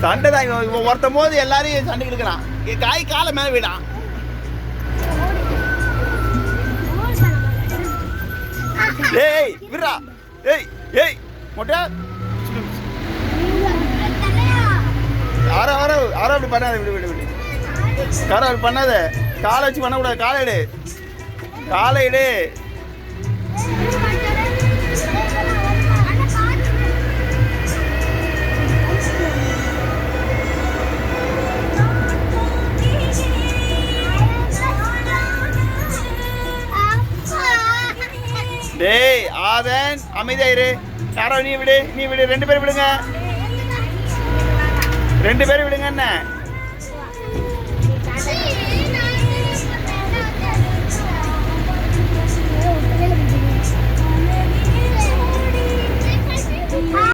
சண்டை தான் ஒருத்த போது எல்லாரையும் சண்டைக்கு இருக்கிறான். காய் காலை மேலே விடான். ஏய் விடுறா. ஏய் ஏய் மொட்டை ஆரோ ஆரோ ஆரோ அப்படி பண்ணாத. விடு விடு விடு காரோ அப்படி பண்ணாத. காலை வச்சு பண்ணக்கூடாது. காலை எடு, காலை எடு. டேய் ஆதன் அமைதியாயிரு. யாரோ நீ விடு, நீ விடு. 2 பேரும் விடுங்க, 2 பேரும் விடுங்க. என்ன